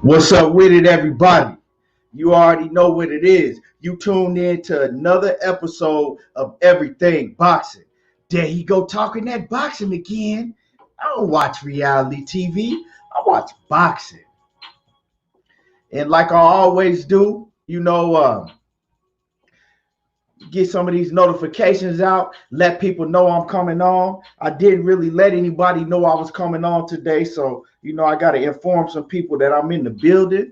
What's up with it, everybody? You already know what it is. You tuned in to another episode of Everything Boxing. There he go talking that boxing again. I don't watch reality TV. I watch boxing. And like I always do, get some of these notifications out, let people know I'm coming on. I didn't really let anybody know I was coming on today, so I got to inform some people that I'm in the building.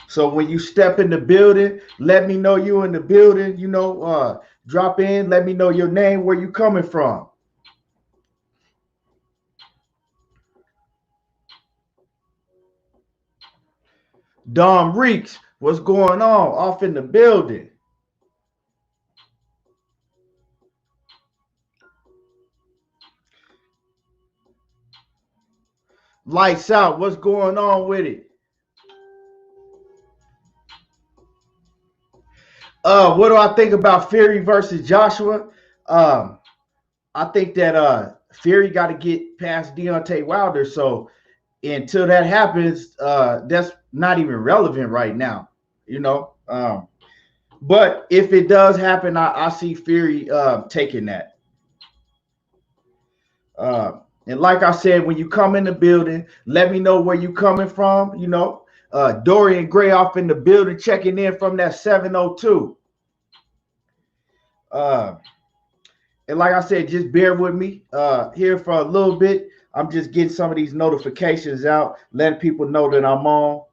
So when you step in the building, let me know you in the building. Drop in, let me know your name, where you coming from. Dom Reeks, what's going on? Off in the building. Lights out, what's going on with it? What do I think about Fury versus Joshua? I think that Fury got to get past Deontay Wilder. So until that happens, that's not even relevant right now. But if it does happen, I see Fury taking that. And like I said, when you come in the building, let me know where you coming from. Dorian Gray off in the building, checking in from that 702. And like I said, just bear with me here for a little bit. I'm just getting some of these notifications out, letting people know that I'm on.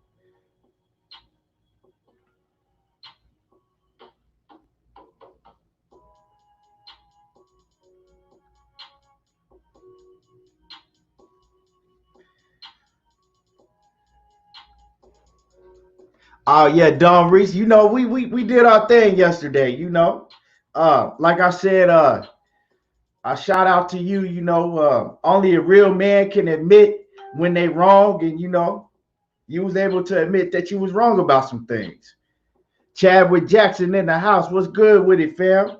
Oh yeah, Don Reese. We did our thing yesterday. Like I said, I shout out to you. Only a real man can admit when they wrong, and you was able to admit that you was wrong about some things. Chadwick Jackson in the house. What's good with it, fam?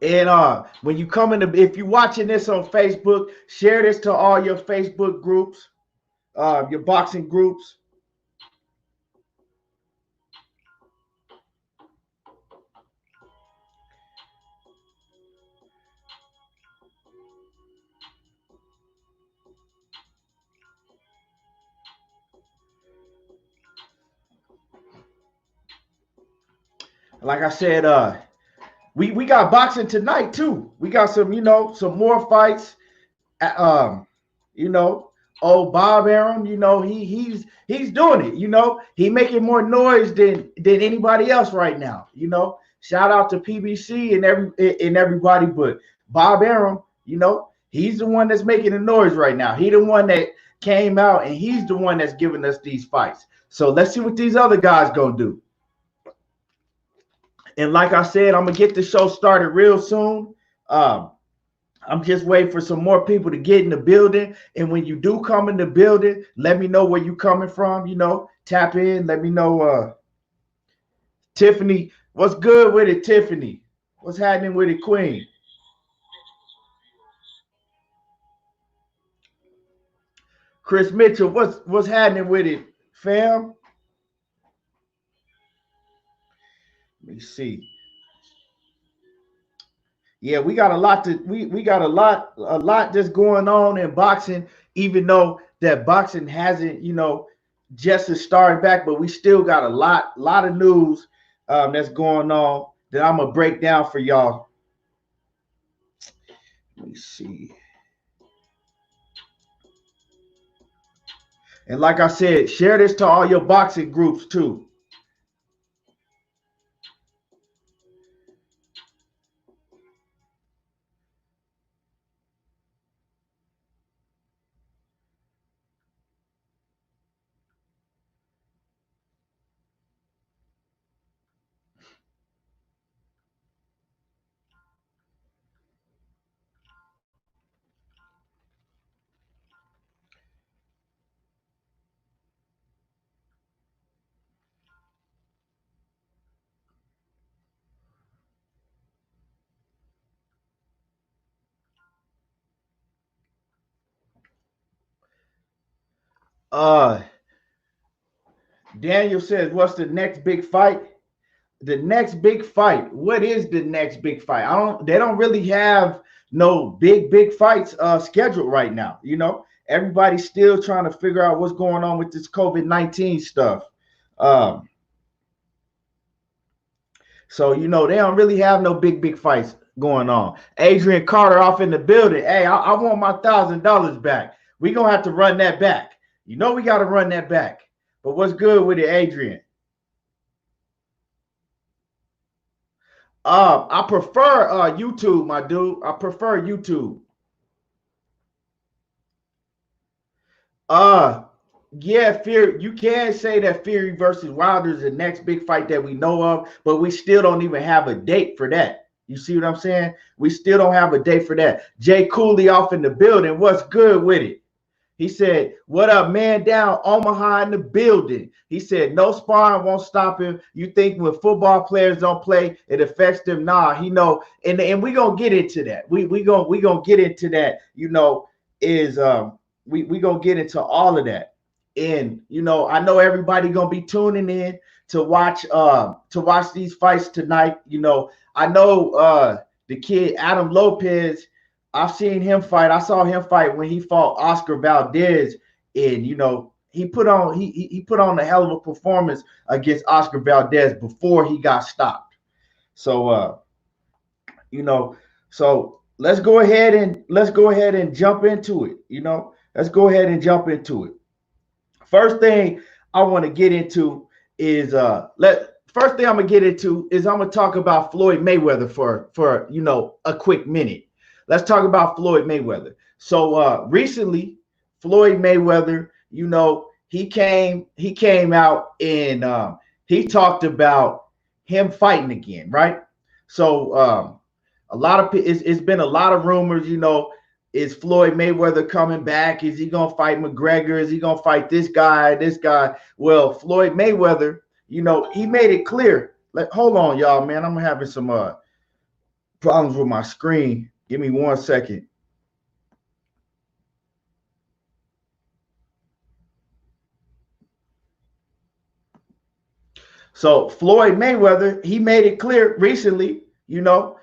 And when you come in, if you're watching this on Facebook, share this to all your Facebook groups, your boxing groups. Like I said, we got boxing tonight too. We got some more fights. You know, old Bob Arum, he's doing it. He making more noise than anybody else right now. Shout out to PBC and everybody, but Bob Arum, he's the one that's making the noise right now. He the one that came out, and he's the one that's giving us these fights. So let's see what these other guys gonna do. And like I said, I'm gonna get the show started real soon. I'm just waiting for some more people to get in the building. And when you do come in the building, let me know where you coming from. Tap in. Let me know. Tiffany, what's good with it, Tiffany? What's happening with it, Queen? Chris Mitchell, what's happening with it, fam? Let me see. Yeah, we got a lot we got a lot that's going on in boxing, even though that boxing hasn't, just as starting back, but we still got a lot of news that's going on that I'm gonna break down for y'all. Let me see. And like I said, share this to all your boxing groups too. Uh, Daniel says, "What's the next big fight?" The next big fight. What is the next big fight? They don't really have no big fights scheduled right now. You know, everybody's still trying to figure out what's going on with this COVID-19 stuff. Um, so you know, they don't really have no big fights going on. Adrien Carter off in the building. Hey, I want my $1,000 back. We gonna have to run that back. You know, we got to run that back. But what's good with it, Adrien? I prefer YouTube, my dude. I prefer YouTube. Uh yeah, Fury. You can say that Fury versus Wilder is the next big fight that we know of, but we still don't even have a date for that. You see what I'm saying? We still don't have a date for that. Jay Cooley off in the building. What's good with it? He said, "What up, man down, Omaha in the building." He said, "No sparring won't stop him. You think when football players don't play, it affects them?" Nah, he know, and we gonna get into that. We gonna get into that. You know, is we gonna get into all of that. And you know, I know everybody gonna be tuning in to watch these fights tonight. You know, I know the kid Adam Lopez. I've seen him fight. I saw him fight when he fought Oscar Valdez, and you know he put on he put on a hell of a performance against Oscar Valdez before he got stopped. So you know, so let's go ahead and jump into it. You know, let's go ahead and jump into it. First thing I want to get into is first thing I'm gonna get into is I'm gonna talk about Floyd Mayweather for you know a quick minute. Let's talk about Floyd Mayweather. So recently, Floyd Mayweather, you know, he came out and he talked about him fighting again, right? So a lot of it's been a lot of rumors, you know. Is Floyd Mayweather coming back? Is he gonna fight McGregor? Is he gonna fight this guy, this guy? Well, Floyd Mayweather, you know, he made it clear. Hold on, y'all, man. I'm having some problems with my screen. Give me 1 second. So Floyd Mayweather, he made it clear recently, you know,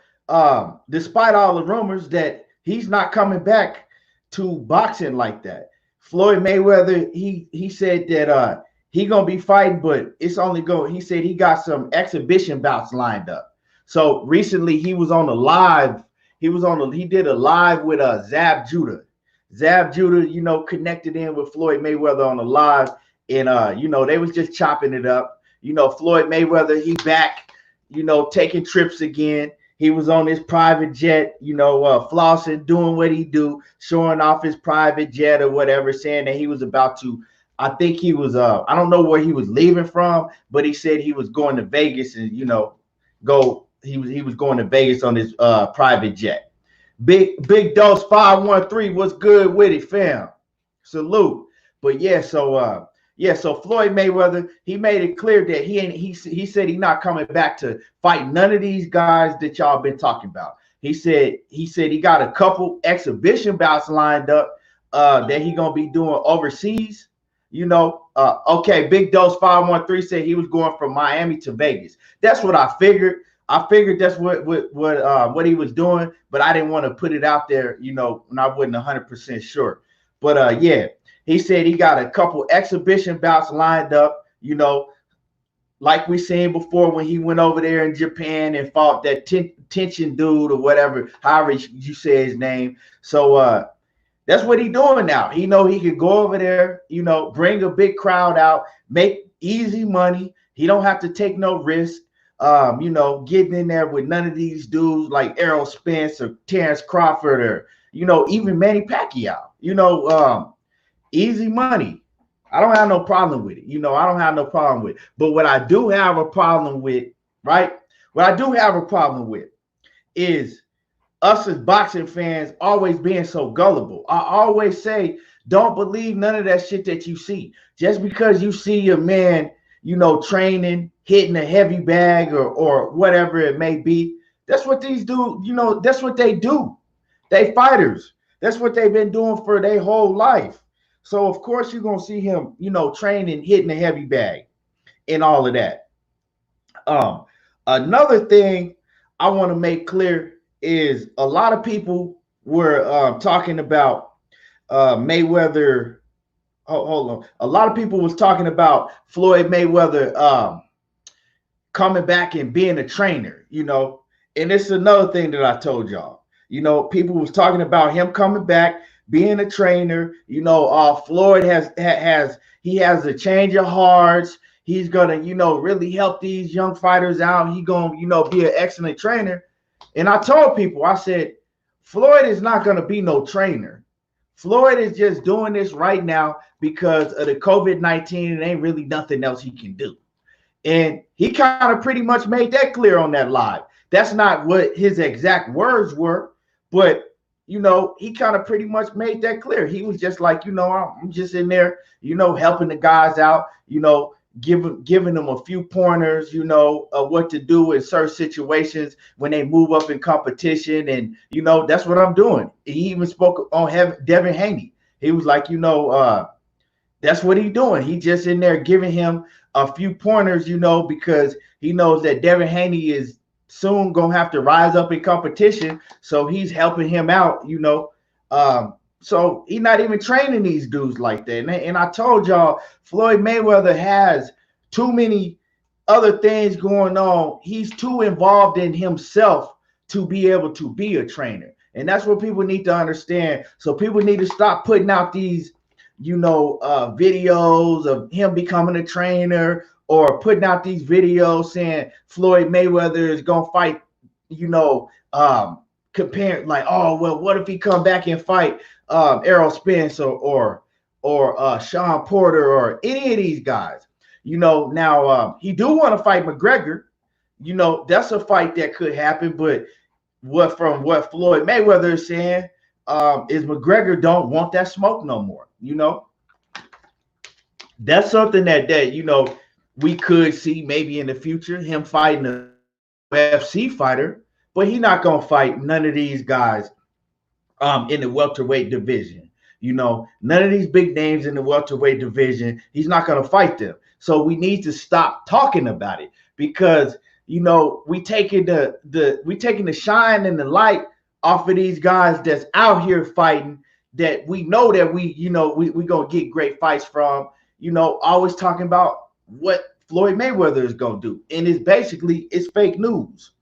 despite all the rumors that he's not coming back to boxing like that. Floyd Mayweather, he said that he gonna be fighting, but it's only going. He said he got some exhibition bouts lined up. So recently he was on a live. He did a live with Zab Judah. Zab Judah, you know, connected in with Floyd Mayweather on a live, and you know, they was just chopping it up. You know, Floyd Mayweather, he back, you know, taking trips again. He was on his private jet, you know, flossing, doing what he do, showing off his private jet or whatever, saying that he was about to, I think he was, I don't know where he was leaving from, but he said he was going to Vegas and, you know, he was going to Vegas on his private jet. Big Dose 513, what's good with it, fam? Salute. But yeah, so Floyd Mayweather, he made it clear that he said he's not coming back to fight none of these guys that y'all been talking about. He said he got a couple exhibition bouts lined up that he gonna be doing overseas. You know, okay, Big Dose 513 said he was going from Miami to Vegas. That's what I figured. I figured that's what he was doing, but I didn't want to put it out there, you know, when I wasn't 100% sure. But yeah, he said he got a couple exhibition bouts lined up, you know, like we seen before when he went over there in Japan and fought that tension dude or whatever, however you say his name. So that's what he's doing now. He know he could go over there, you know, bring a big crowd out, make easy money. He don't have to take no risk. You know, getting in there with none of these dudes like Errol Spence or Terrence Crawford or, you know, even Manny Pacquiao. You know, easy money. I don't have no problem with it. You know, I don't have no problem with it. But what I do have a problem with, right? What I do have a problem with is us as boxing fans always being so gullible. I always say, don't believe none of that shit that you see. Just because you see a man, you know, training, hitting a heavy bag or whatever it may be, that's what these do. You know, that's what they do. They fighters. That's what they've been doing for their whole life. So of course you're gonna see him, training, hitting the heavy bag and all of that. Um, Another thing I want to make clear is a lot of people were talking about Mayweather. Hold on. A lot of people was talking about Floyd Mayweather coming back and being a trainer, And it's another thing that I told y'all. People was talking about him coming back, being a trainer. Floyd has a change of hearts. He's gonna, really help these young fighters out. He gonna, be an excellent trainer. And I told people, I said, Floyd is not gonna be no trainer. Floyd is just doing this right now because of the COVID-19. It ain't really nothing else he can do. And he kind of pretty much made that clear on that live. That's not what his exact words were, but he kind of pretty much made that clear. He was just like, I'm just in there, helping the guys out, giving them a few pointers, of what to do in certain situations when they move up in competition. And, that's what I'm doing. He even spoke on Devin Haney. He was like, that's what he's doing. He just in there giving him a few pointers, because he knows that Devin Haney is soon going to have to rise up in competition. So he's helping him out, So he's not even training these dudes like that. And I told y'all, Floyd Mayweather has too many other things going on. He's too involved in himself to be able to be a trainer. And that's what people need to understand. So people need to stop putting out these, videos of him becoming a trainer, or putting out these videos saying Floyd Mayweather is going to fight, comparing like, oh, well, what if he come back and fight Errol Spence or Sean Porter or any of these guys? Now he do want to fight McGregor. That's a fight that could happen. But what Floyd Mayweather is saying is McGregor don't want that smoke no more. That's something that we could see maybe in the future, him fighting a UFC fighter, but he's not gonna fight none of these guys in the welterweight division. None of these big names in the welterweight division, he's not gonna fight them. So we need to stop talking about it, because we taking the shine and the light off of these guys that's out here fighting, that we know that we gonna get great fights from. Always talking about what Floyd Mayweather is gonna do, and it's fake news.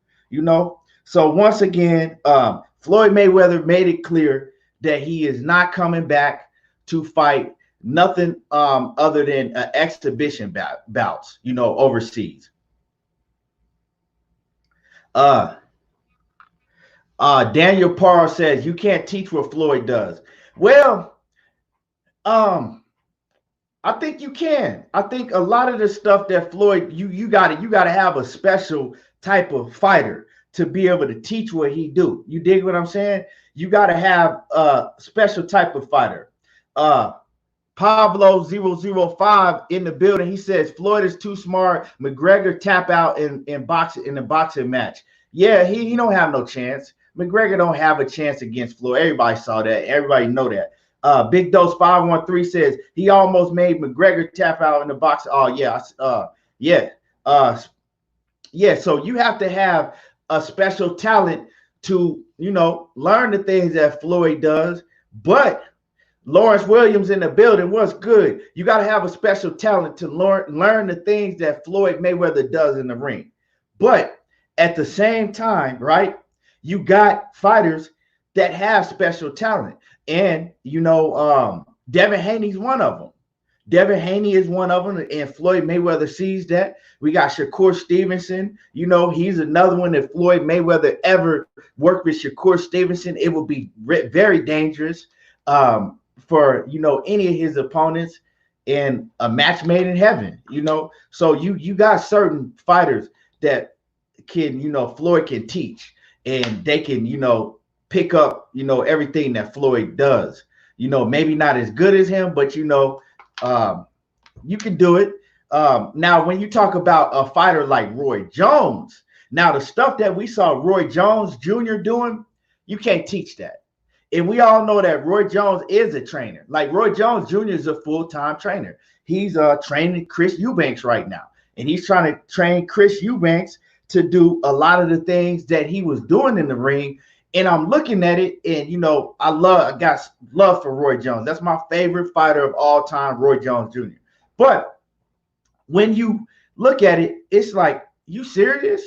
So once again, Floyd Mayweather made it clear that he is not coming back to fight nothing other than exhibition bouts, overseas. Daniel Parr says you can't teach what Floyd does. Well, I think you can. I think a lot of the stuff that Floyd, you gotta have a special type of fighter to be able to teach what he do. You dig what I'm saying? You gotta have a special type of fighter. Pablo 005 in the building. He says Floyd is too smart. McGregor tap out in a boxing match. Yeah, he don't have no chance. McGregor don't have a chance against Floyd. Everybody saw that. Everybody know that. Big Dose 513 says he almost made McGregor tap out in the box. Oh yeah, yeah. So you have to have a special talent to learn the things that Floyd does. But Lawrence Williams in the building, what's good? You got to have a special talent to learn the things that Floyd Mayweather does in the ring. But at the same time, right, you got fighters that have special talent. And, Devin Haney's one of them. Devin Haney is one of them, and Floyd Mayweather sees that. We got Shakur Stevenson. He's another one. If Floyd Mayweather ever worked with Shakur Stevenson, it would be very dangerous for, any of his opponents, in a match made in heaven, So you got certain fighters that can, Floyd can teach, and they can, pick up, everything that Floyd does. Maybe not as good as him, but you can do it. Now, when you talk about a fighter like Roy Jones, now the stuff that we saw Roy Jones Jr. doing, you can't teach that. And we all know that Roy Jones is a trainer. Like Roy Jones Jr. is a full-time trainer. He's training Chris Eubanks right now. And he's trying to train Chris Eubanks to do a lot of the things that he was doing in the ring. And I'm looking at it, and I got love for Roy Jones. That's my favorite fighter of all time, Roy Jones Jr. But when you look at it, it's like, you serious?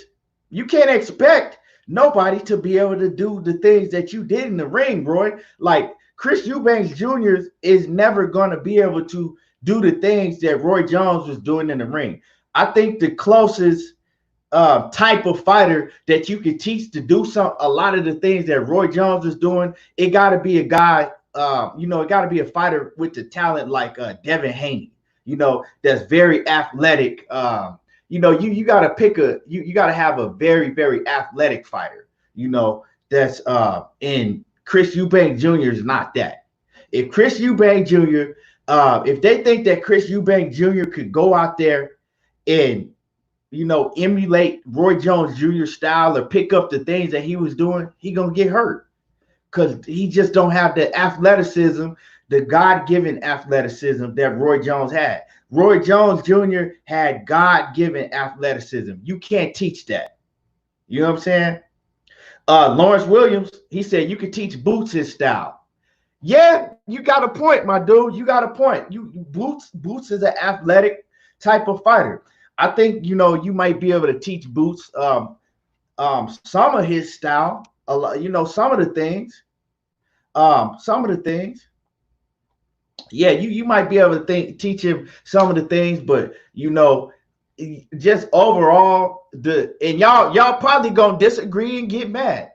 You can't expect nobody to be able to do the things that you did in the ring, Roy. Like Chris Eubanks Jr. is never going to be able to do the things that Roy Jones was doing in the ring. I think the closest type of fighter that you could teach to do a lot of the things that Roy Jones was doing, it got to be a guy, it got to be a fighter with the talent like Devin Haney, that's very athletic. You got to pick you got to have a very, very athletic fighter, that's and Chris Eubanks Jr. is not that. If Chris Eubanks Jr., if they think that Chris Eubanks Jr. could go out there and emulate Roy Jones Jr. style or pick up the things that he was doing, he gonna get hurt because he just don't have the athleticism, the God-given athleticism that Roy Jones had. Roy Jones Jr. had God-given athleticism. You can't teach that. You know what I'm saying? Lawrence Williams, he said you could teach Boots his style. Yeah, you got a point, my dude. You got a point. Boots is an athletic type of fighter. I think you might be able to teach Boots some of his style, a lot, some of the things. Yeah, you might be able to teach him some of the things, but just overall, and y'all probably gonna disagree and get mad.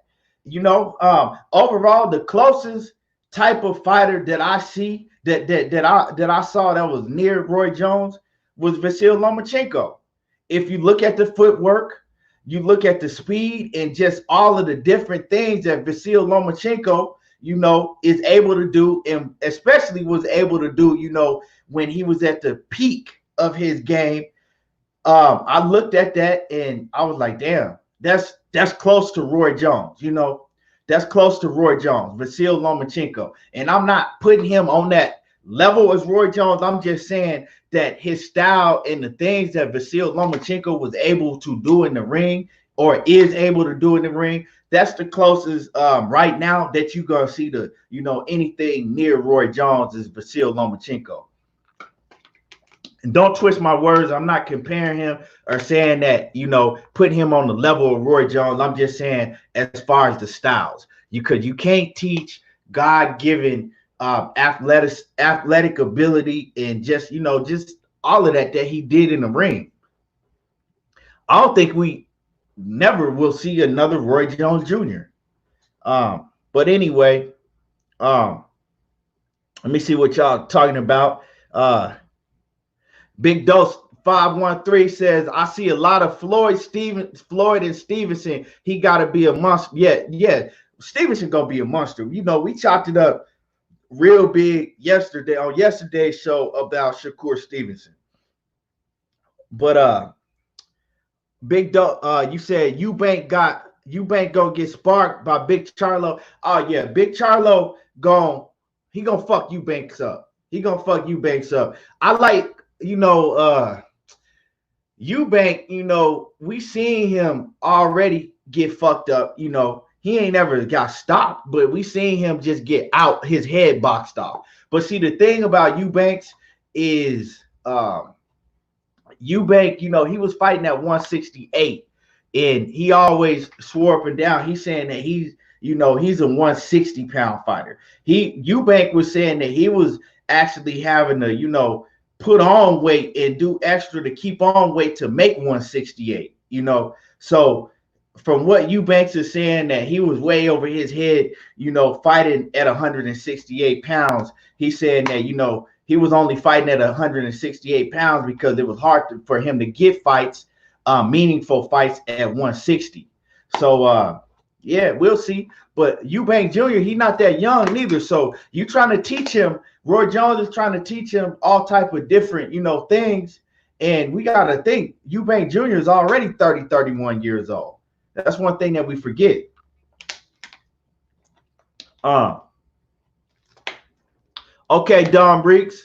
Overall, the closest type of fighter that I see that I saw that was near Roy Jones was Vasyl Lomachenko. If you look at the footwork, you look at the speed, and just all of the different things that Vasyl Lomachenko, is able to do, and especially was able to do, when he was at the peak of his game. I looked at that and I was like, damn, that's close to Roy Jones, that's close to Roy Jones, Vasyl Lomachenko. And I'm not putting him on that level as Roy Jones. I'm just saying that his style and the things that Vasyl Lomachenko was able to do in the ring, or is able to do in the ring, that's the closest right now that you're gonna see to anything near Roy Jones is Vasyl Lomachenko. And don't twist my words. I'm not comparing him or saying that putting him on the level of Roy Jones. I'm just saying as far as the styles, you can't teach God-given athletic ability and just all of that he did in the ring. I don't think we never will see another Roy Jones Jr. But anyway, let me see what y'all talking about. Big Dose 513 says, I see a lot of Floyd and Stevenson. He got to be a monster. Yeah. Stevenson gonna be a monster. We chopped it up real big yesterday on yesterday's show about Shakur Stevenson. But Big Dog, you said Eubank gonna get sparked by Big Charlo. Oh yeah, Big Charlo he gonna fuck Eubanks up. He gonna fuck Eubanks up. I like Eubank. We seen him already get fucked up. He ain't never got stopped, but we seen him just get out, his head boxed off. But see, the thing about Eubanks is Eubank, he was fighting at 168, and he always swore up and down. He's saying that he's a 160-pound fighter. Eubank was saying that he was actually having to, put on weight and do extra to keep on weight to make 168, So from what Eubanks is saying, that he was way over his head, fighting at 168 pounds. He's saying that, he was only fighting at 168 pounds because it was hard for him to get fights, meaningful fights at 160. So, yeah, we'll see. But Eubank Jr., he's not that young neither. So you trying to teach him, Roy Jones is trying to teach him all type of different, things. And we got to think Eubank Jr. is already 30, 31 years old. That's one thing that we forget. Okay, Don Breeks,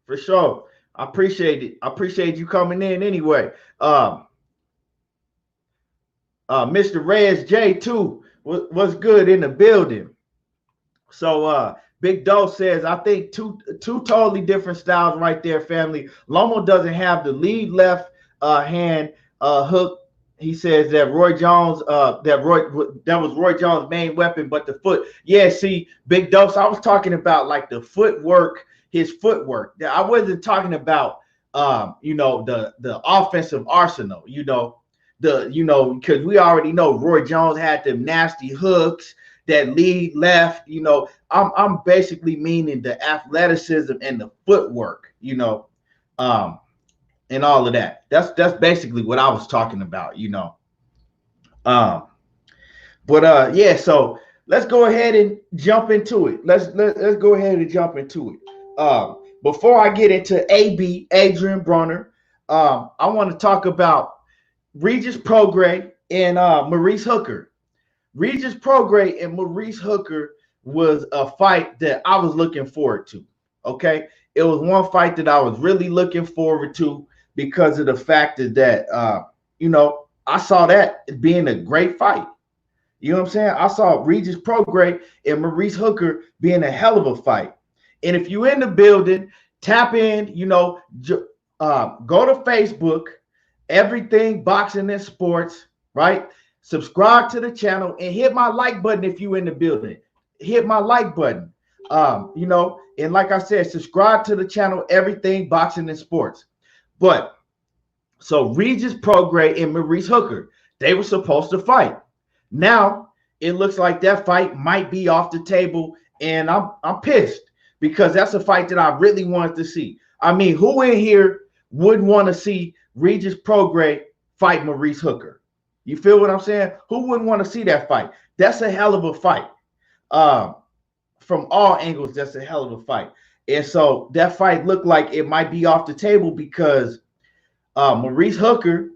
for sure. I appreciate it. I appreciate you coming in anyway. Mr. Rez J too was good in the building. So Big Doe says, I think two totally different styles right there, family. Lomo doesn't have the lead left hand hook. He says that that was Roy Jones' main weapon, but the foot. Yeah, see, Big Doe. So I was talking about like the footwork, his footwork. I wasn't talking about the offensive arsenal, because we already know Roy Jones had them nasty hooks that lead left. I'm basically meaning the athleticism and the footwork, and all of that. That's basically what I was talking about. Um, but yeah, so let's go ahead and jump into it. Let's go ahead and jump into it. Before I get into Adrien Broner, I want to talk about Regis Prograis and Maurice Hooker. Regis Prograis and Maurice Hooker was a fight that I was looking forward to. Okay, it was one fight that I was really looking forward to because of the fact that I saw that being a great fight. You know what I'm saying? I saw Regis Prograis and Maurice Hooker being a hell of a fight. And if you're in the building, tap in. Go to Facebook, Everything Boxing and Sports, right? Subscribe to the channel and hit my like button if you're in the building. Hit my like button. And like I said, subscribe to the channel, Everything Boxing and Sports. But so Regis Prograis and Maurice Hooker, they were supposed to fight. Now it looks like that fight might be off the table, and I'm pissed because that's a fight that I really wanted to see. I mean, who in here would want to see Regis Prograis fight Maurice Hooker? You feel what I'm saying? Who wouldn't want to see that fight? That's a hell of a fight. From all angles, that's a hell of a fight. And so that fight looked like it might be off the table because Maurice Hooker,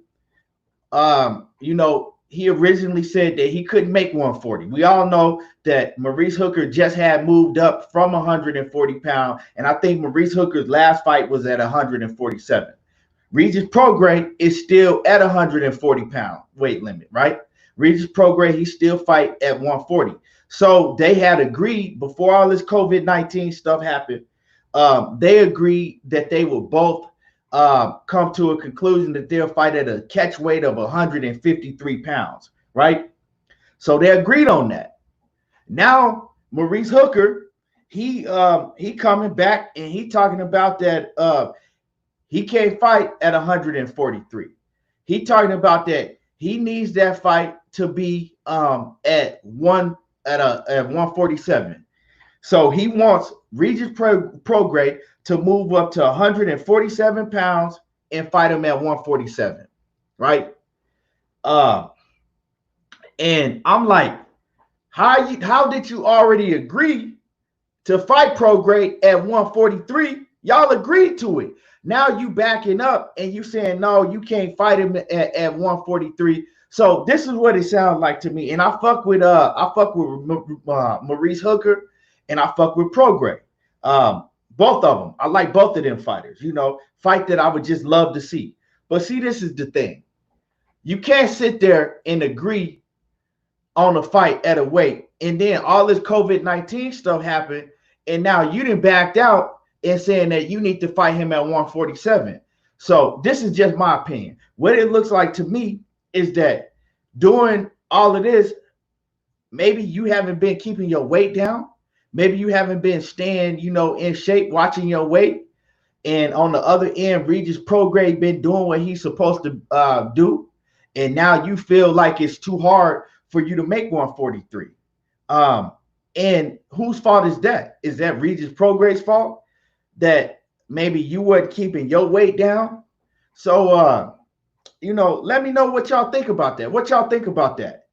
he originally said that he couldn't make 140. We all know that Maurice Hooker just had moved up from 140 pounds, and I think Maurice Hooker's last fight was at 147. Regis Prograis is still at 140 pound weight limit, right? Regis Prograis, he still fight at 140. So they had agreed before all this COVID-19 stuff happened. They agreed that they will both come to a conclusion that they'll fight at a catch weight of 153 pounds, right? So they agreed on that. Now Maurice Hooker, he coming back and he talking about that he can't fight at 143. He talking about that he needs that fight to be at 147. So he wants Regis Prograis to move up to 147 pounds and fight him at 147, right? And I'm like, how did you already agree to fight Prograis at 143? Y'all agreed to it. Now you backing up and you saying no, you can't fight him at 143. So this is what it sounds like to me. And I fuck with Maurice Hooker and I fuck with Prograis. Both of them. I like both of them fighters. Fight that I would just love to see. But see, this is the thing. You can't sit there and agree on a fight at a weight, and then all this COVID-19 stuff happened, and now you done backed out and saying that you need to fight him at 147. So this is just my opinion. What it looks like to me is that doing all of this, maybe you haven't been keeping your weight down. Maybe you haven't been staying, in shape, watching your weight. And on the other end, Regis Prograis been doing what he's supposed to do. And now you feel like it's too hard for you to make 143. And whose fault is that? Is that Regis Prograis' fault? That maybe you weren't keeping your weight down? So, let me know what y'all think about that. What y'all think about that?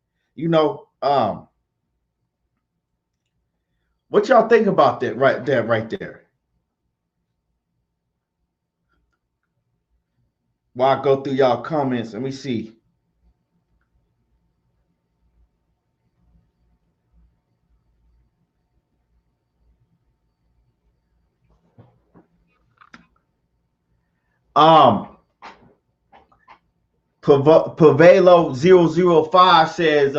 What y'all think about that right there? While I go through y'all comments, let me see. Um, Pavelo 005 says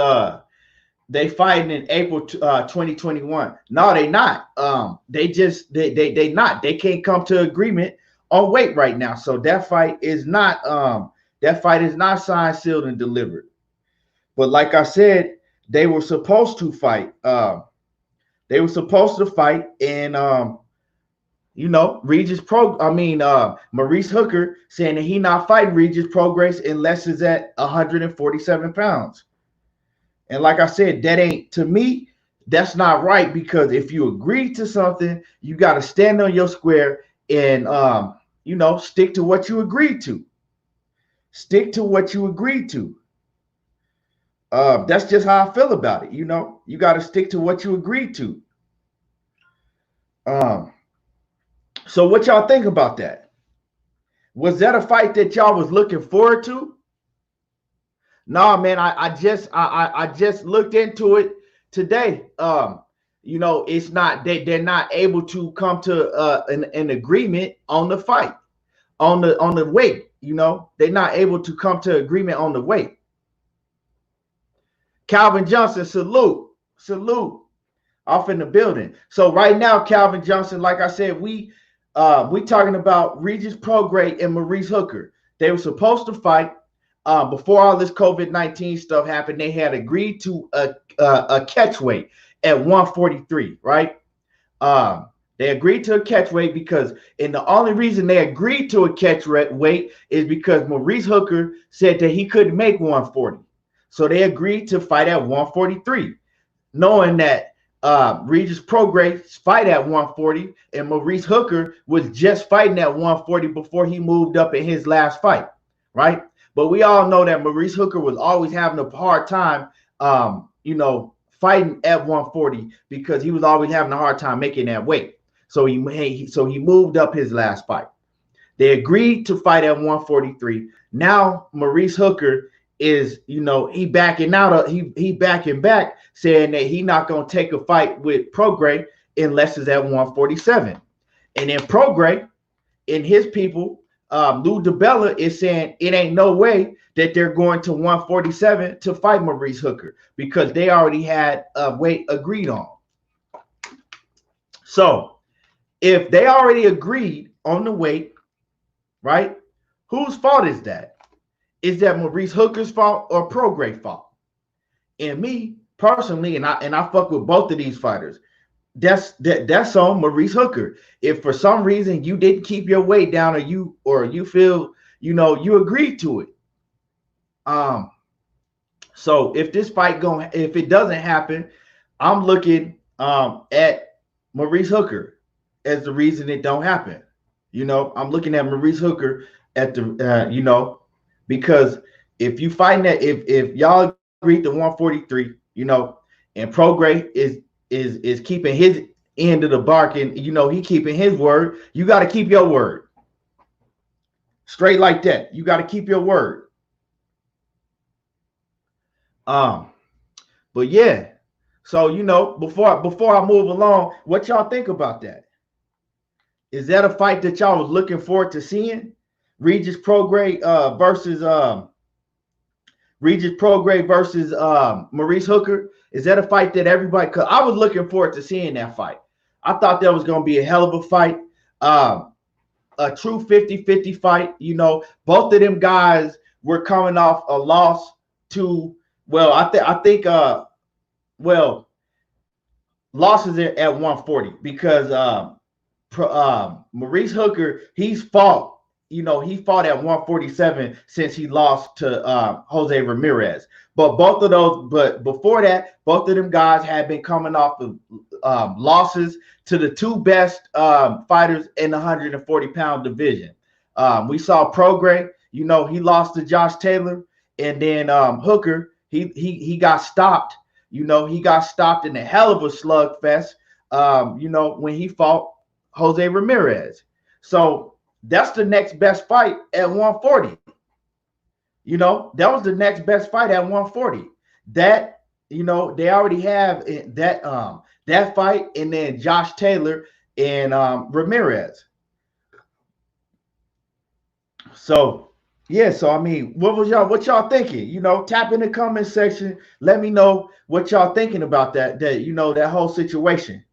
they fighting in April 2021. No, they not. They not. They can't come to agreement on weight right now. So that fight is not signed, sealed, and delivered. But like I said, they were supposed to fight. They were supposed to fight, and Maurice Hooker saying that he not fighting Regis Prograis unless it's at 147 pounds. And like I said, that ain't, to me, that's not right, because if you agree to something, you got to stand on your square and stick to what you agreed to. Stick to what you agreed to. That's just how I feel about it. You got to stick to what you agreed to. So what y'all think about that? Was that a fight that y'all was looking forward to? No, man, I just looked into it today. It's not, they're not able to come to an agreement on the fight, on the weight. They're not able to come to agreement on the weight. Calvin Johnson, salute off in the building. So right now, Calvin Johnson, like I said, we talking about Regis Prograis and Maurice Hooker. They were supposed to fight. Before all this COVID-19 stuff happened, they had agreed to a catch weight at 143, right? They agreed to a catch weight and the only reason they agreed to a catch weight is because Maurice Hooker said that he couldn't make 140. So they agreed to fight at 143, knowing that Regis Prograis fight at 140 and Maurice Hooker was just fighting at 140 before he moved up in his last fight, right? But we all know that Maurice Hooker was always having a hard time, fighting at 140 because he was always having a hard time making that weight. So he moved up his last fight. They agreed to fight at 143. Now Maurice Hooker is, he backing out. He backing back, saying that he not gonna take a fight with Prograis unless it's at 147. And then Prograis and his people, Lou DiBella, is saying it ain't no way that they're going to 147 to fight Maurice Hooker because they already had a weight agreed on. So if they already agreed on the weight, right? Whose fault is that? Is that Maurice Hooker's fault or Prograis' fault? And me personally, and I fuck with both of these fighters, that's on Maurice Hooker. If for some reason you didn't keep your weight down, or you feel you agreed to it. So if this fight if it doesn't happen, I'm looking at Maurice Hooker as the reason it don't happen. I'm looking at Maurice Hooker at the because if you find that if y'all agreed to 143, and Prograis is keeping his end of the bargain, he keeping his word, you got to keep your word. Straight like that. You got to keep your word. But yeah. So, before I move along, what y'all think about that? Is that a fight that y'all was looking forward to seeing? Regis Prograis versus Maurice Hooker. Is that a fight that everybody? Because I was looking forward to seeing that fight. I thought that was going to be a hell of a fight. A true 50-50 fight. Both of them guys were coming off a loss to, I think losses at 140 because Maurice Hooker, he fought at 147 since he lost to Jose Ramirez. But before that, both of them guys had been coming off of losses to the two best fighters in the 140-pound division. We saw Prograis, he lost to Josh Taylor, and then Hooker, he got stopped. He got stopped in a hell of a slugfest, when he fought Jose Ramirez. So that's the next best fight at 140. That was the next best fight at 140. That, they already have that fight, and then Josh Taylor and Ramirez. So yeah, so I mean, what y'all thinking? You know, tap in the comment section. Let me know what y'all thinking about that you know, that whole situation.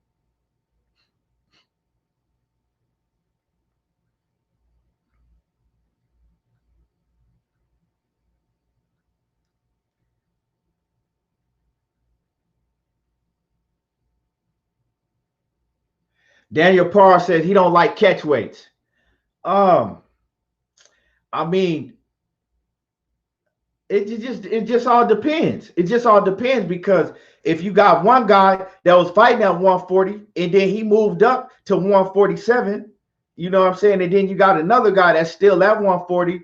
Daniel Parr says he don't like catch weights. Um, I mean, it just all depends. It just all depends because if you got one guy that was fighting at 140 and then he moved up to 147, you know what I'm saying? And then you got another guy that's still at 140,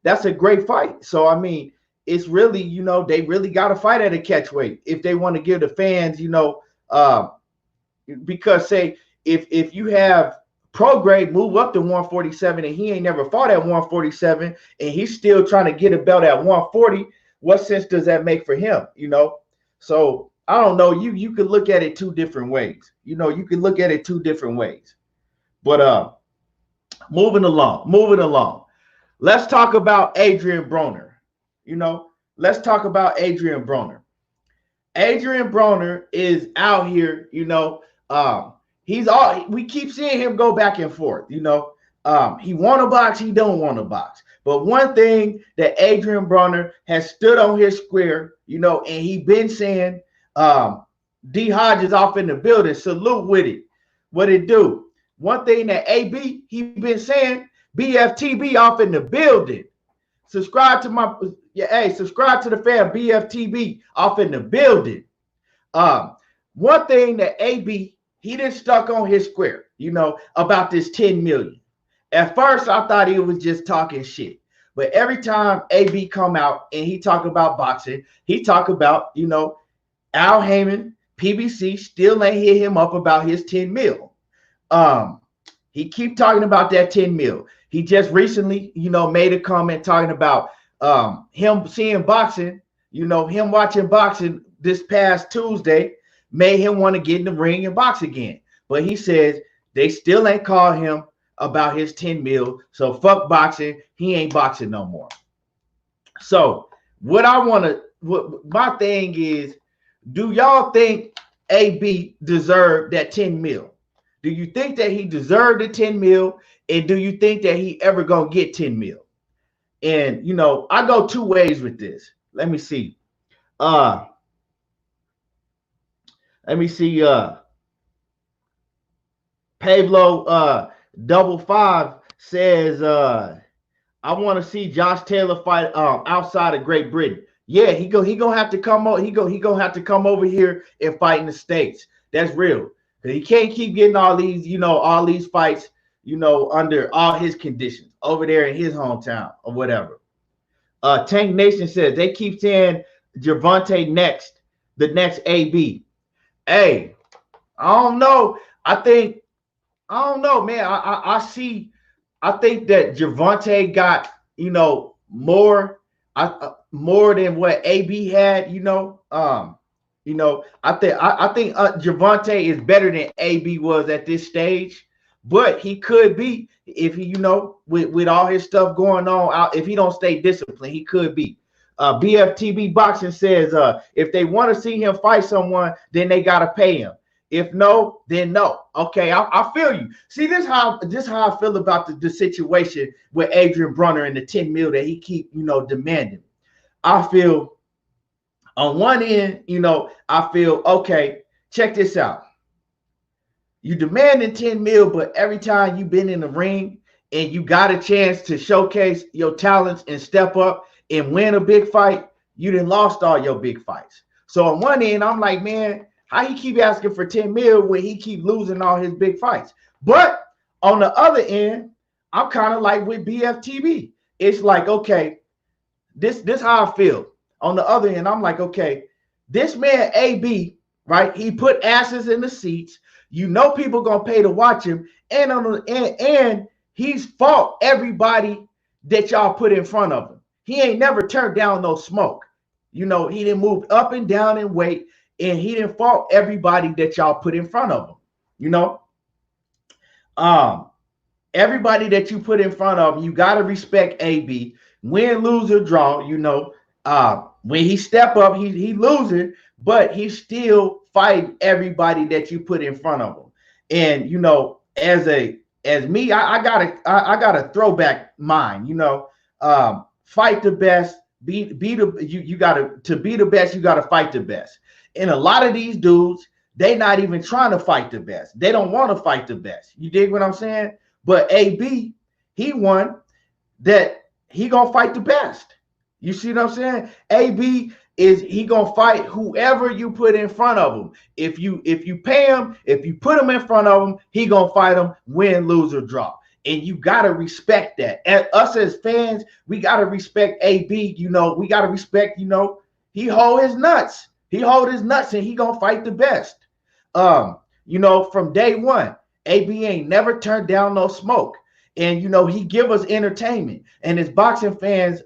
that's a great fight. So I mean, it's really, you know, they really got to fight at a catch weight if they want to give the fans, you know, because say if you have Prograde move up to 147 and he ain't never fought at 147 and he's still trying to get a belt at 140, what sense does that make for him? You know, so I don't know. You could look at it two different ways. You know, you could look at it two different ways. But moving along. Let's talk about Adrien Broner. You know, let's talk about Adrien Broner. Adrien Broner is out here, you know. We keep seeing him go back and forth, you know. He want to box, he don't want to box. But one thing that Adrien Broner has stood on his square, you know, and he been saying, D Hodges off in the building, salute with it. What it do? One thing that AB he been saying, BFTB off in the building. Subscribe to my subscribe to the fam, BFTB off in the building. One thing that AB he didn't stuck on his square, you know, about this 10 million. At first, I thought he was just talking shit. But every time AB come out and he talk about boxing, he talk about, you know, Al Heyman, PBC still ain't hit him up about his 10 mil. He keep talking about that 10 mil. He just recently, you know, made a comment talking about him seeing boxing, you know, him watching boxing this past Tuesday made him want to get in the ring and box again. But he says they still ain't called him about his 10 mil. So fuck boxing. He ain't boxing no more. So what my thing is, do y'all think AB deserved that 10 mil? Do you think that he deserved the 10 mil? And do you think that he ever gonna get 10 mil? And you know, I go two ways with this. Let me see. Pablo 55 says I want to see Josh Taylor fight outside of Great Britain. Yeah, he gonna have to come over. He gonna have to come over here and fight in the States. That's real. He can't keep getting all these, you know, all these fights, you know, under all his conditions over there in his hometown or whatever. Tank Nation says they keep saying Gervonta next, the next AB. Hey, I don't know. I don't know, man. I see. I think that Gervonta got, you know, more than what AB had. You know, I think Gervonta is better than AB was at this stage, but he could be if he, you know, with all his stuff going on, if he don't stay disciplined, he could be. BFTB Boxing says if they want to see him fight someone, then they gotta pay him. If no, then no. Okay, I feel you. See, this how I feel about the situation with Adrien Broner and the 10 mil that he keep, you know, demanding. I feel on one end, you know, I feel, okay, check this out. You demanding 10 mil, but every time you've been in the ring and you got a chance to showcase your talents and step up and win a big fight, you done lost all your big fights. So on one end, I'm like, man, how he keep asking for 10 mil when he keep losing all his big fights? But on the other end, I'm kind of like with BFTB. It's like, okay, this how I feel. On the other end, I'm like, okay, this man AB, right? He put asses in the seats. You know, people gonna pay to watch him, and he's fought everybody that y'all put in front of him. He ain't never turned down no smoke. You know, he didn't move up and down in weight, and he didn't fought everybody that y'all put in front of him. You know, everybody that you put in front of him, you got to respect AB. Win, lose, or draw, when he step up, he losing, but he's still fighting everybody that you put in front of him. And as me, I got a throwback mind. Fight the best, be the you gotta to be the best, you gotta fight the best. And a lot of these dudes, they not even trying to fight the best. They don't want to fight the best. You dig what I'm saying? But AB, he won that he gonna fight the best. You see what I'm saying? AB he gonna fight whoever you put in front of him. If you pay him, if you put him in front of him, he gonna fight him, win, lose, or draw. And you gotta respect that. And us as fans, we gotta respect AB. We gotta respect. He hold his nuts. He hold his nuts, and he gonna fight the best. From day one, AB ain't never turned down no smoke. And he give us entertainment. And as boxing fans,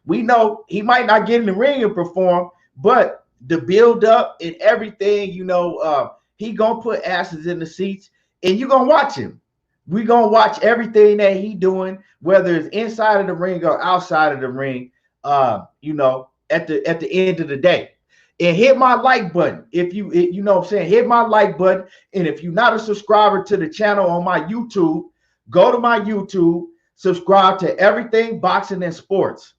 we know he might not get in the ring and perform, but the build up and everything, he gonna put asses in the seats, and you gonna watch him. We gonna watch everything that he doing, whether it's inside of the ring or outside of the ring. At the end of the day. And hit my like button if you know what I'm saying. Hit my like button. And if you're not a subscriber to the channel on my YouTube, go to my YouTube, subscribe to Everything Boxing and Sports.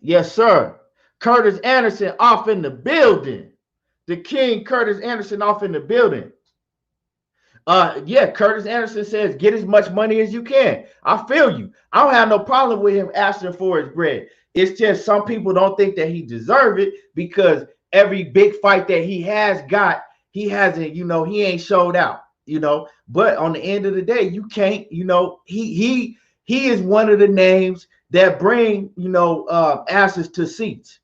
Yes, sir. Curtis Anderson off in the building. The King Curtis Anderson off in the building. Curtis Anderson says, get as much money as you can. I feel you. I don't have no problem with him asking for his bread. It's just some people don't think that he deserves it because every big fight that he has got, he hasn't, he ain't showed out, But on the end of the day, you can't, he is one of the names that bring, asses to seats.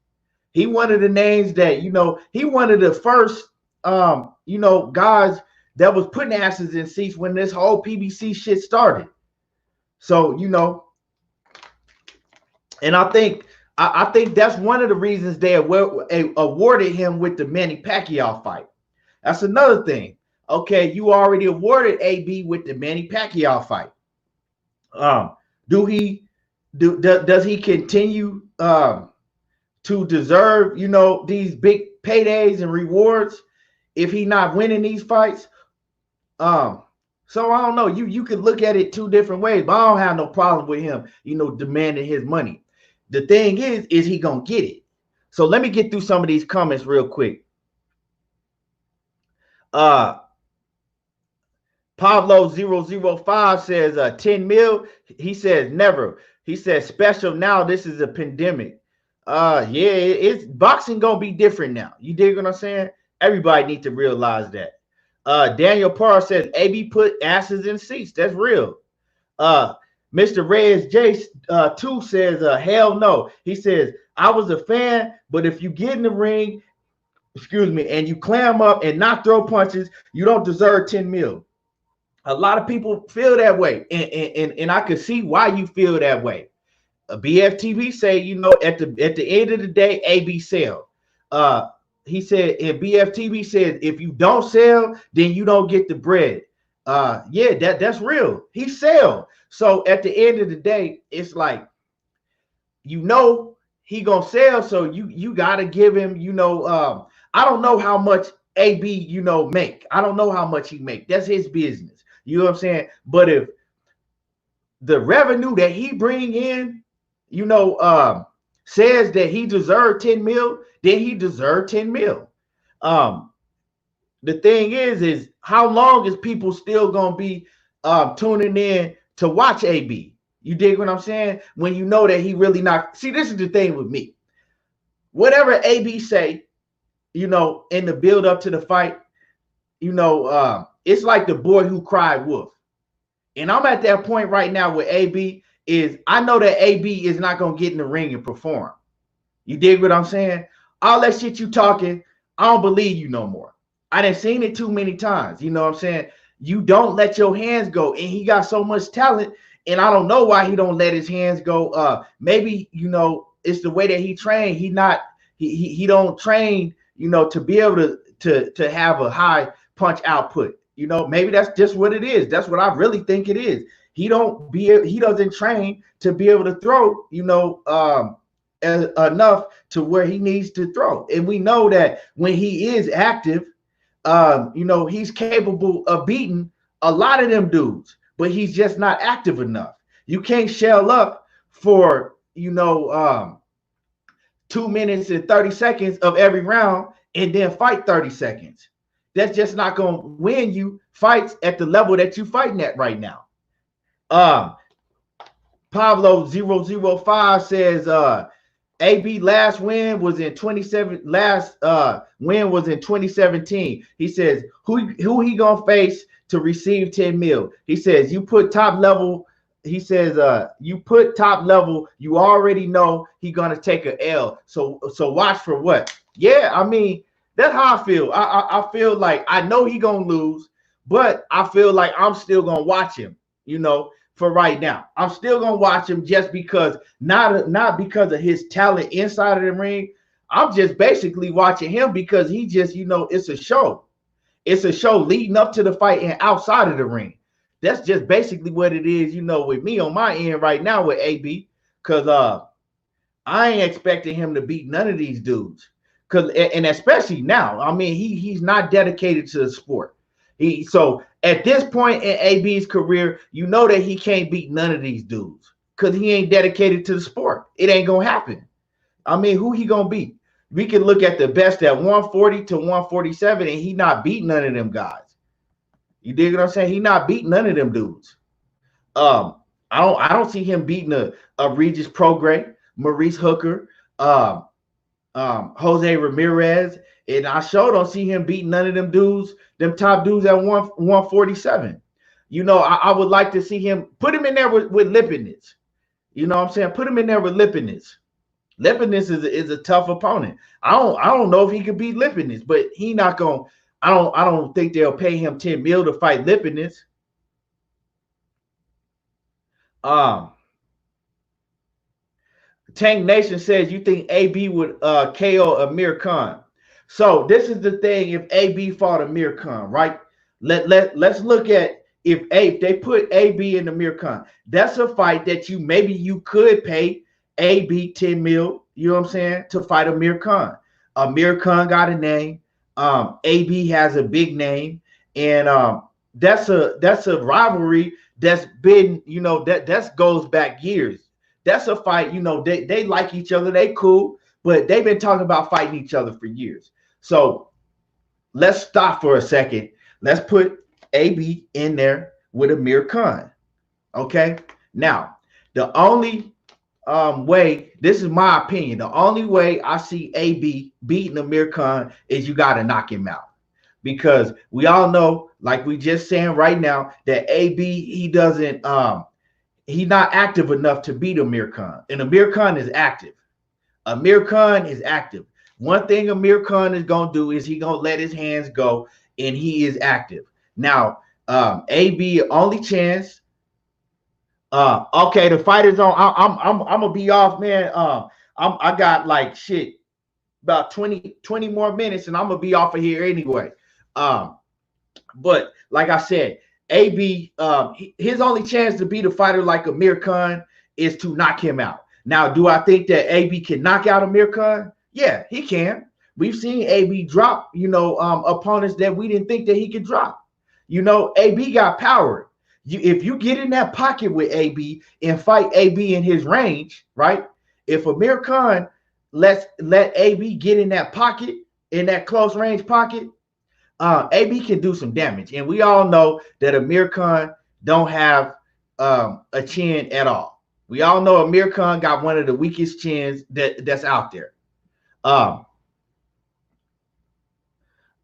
He one of the names that, he one of the first, guys that was putting asses in seats when this whole PBC shit started. So, and I think that's one of the reasons they awarded him with the Manny Pacquiao fight. That's another thing. Okay, you already awarded AB with the Manny Pacquiao fight. Does he continue to deserve, these big paydays and rewards if he not winning these fights? So I don't know. You can look at it two different ways, but I don't have no problem with him, demanding his money. The thing is he gonna get it? So let me get through some of these comments real quick. Pablo005 says 10 mil. He says never. He says special now. This is a pandemic. It's boxing gonna be different now. You dig what I'm saying? Everybody needs to realize that. Daniel Parr says AB put asses in seats. That's real. Mr. Reyes J 2 says hell no. He says I was a fan, but if you get in the ring, and you clam up and not throw punches, you don't deserve 10 mil. A lot of people feel that way, and I can see why you feel that way. BFTV say, at the end of the day, AB sell. He said, and BFTV said, if you don't sell, then you don't get the bread. That's real. He sell. So at the end of the day, it's like, he gonna sell. So you gotta give him, I don't know how much AB, make. I don't know how much he make. That's his business. You know what I'm saying? But if the revenue that he bring in, says that he deserved 10 mil, then he deserved 10 mil. The thing is how long is people still gonna be tuning in to watch AB? You dig what I'm saying? When you know that he really not. See, this is the thing with me. Whatever AB say, in the build up to the fight, it's like the boy who cried wolf. And I'm at that point right now with AB is I know that AB is not going to get in the ring and perform. You dig what I'm saying? All that shit you talking, I don't believe you no more. I done seen it too many times. You know what I'm saying? You don't let your hands go. And he got so much talent, and I don't know why he don't let his hands go. Maybe, it's the way that he trained. He don't train, you know, to be able to have a high punch output. You know, maybe that's just what it is. That's what I really think it is. He doesn't train to be able to throw, you know, enough to where he needs to throw. And we know that when he is active, you know, he's capable of beating a lot of them dudes, but he's just not active enough. You can't shell up for, you know, 2 minutes and 30 seconds of every round and then fight 30 seconds. That's just not going to win you fights at the level that you're fighting at right now. Pablo 005 says, AB last win was in 2017. He says, who he gonna face to receive 10 mil? He says, you put top level. He says, you put top level, you already know he gonna take an L. So watch for what? Yeah, I mean, that's how I feel. I feel like I know he gonna lose, but I feel like I'm still gonna watch him, you know. For right now, I'm still gonna watch him just because not because of his talent inside of the ring. I'm just basically watching him because he just, you know, it's a show. It's a show leading up to the fight and outside of the ring. That's just basically what it is, you know, with me on my end right now with AB. Cause I ain't expecting him to beat none of these dudes. And especially now, I mean, he's not dedicated to the sport. So at this point in AB's career, you know that he can't beat none of these dudes because he ain't dedicated to the sport. It ain't gonna happen. I mean, who he gonna beat? We can look at the best at 140 to 147, and he not beat none of them guys. You dig what I'm saying? He not beat none of them dudes. I don't see him beating a Regis Prograis, Maurice Hooker, Jose Ramirez, and I sure don't see him beating none of them dudes, them top dudes at 147. You know, I would like to see him put him in there with Lipinets. You know what I'm saying? Put him in there with Lipinets. Lipinets is a tough opponent. I don't know if he could beat Lipinets, but he not gonna. I don't think they'll pay him 10 mil to fight Lipinets. Tank Nation says, you think AB would KO Amir Khan? So this is the thing. If AB fought Amir Khan, right? Let's look at if they put AB in Amir Khan. That's a fight that you could pay AB 10 mil. You know what I'm saying? To fight Amir Khan. Amir Khan got a name. AB has a big name, and that's a rivalry that's been, you know, that goes back years. That's a fight, you know, they like each other, they cool, but they've been talking about fighting each other for years. So let's stop for a second. Let's put AB in there with Amir Khan. Okay. Now, the only way, this is my opinion, the only way I see AB beating Amir Khan is you got to knock him out. Because we all know, like we just saying right now, that AB, he's not active enough to beat Amir Khan. And Amir Khan is active. Amir Khan is active. One thing Amir Khan is going to do is he going to let his hands go, and he is active. Now, AB, only chance. Okay, the fight is on. I'm going to be off, man. I got like shit, about 20 more minutes, and I'm going to be off of here anyway. But like I said, AB, his only chance to beat a fighter like Amir Khan is to knock him out. Now, do I think that AB can knock out Amir Khan? Yeah, he can. We've seen AB drop, you know, opponents that we didn't think that he could drop. You know, AB got power. If you get in that pocket with AB and fight AB in his range, right? If Amir Khan let AB get in that pocket, in that close range pocket, AB can do some damage. And we all know that Amir Khan don't have a chin at all. We all know Amir Khan got one of the weakest chins that's out there.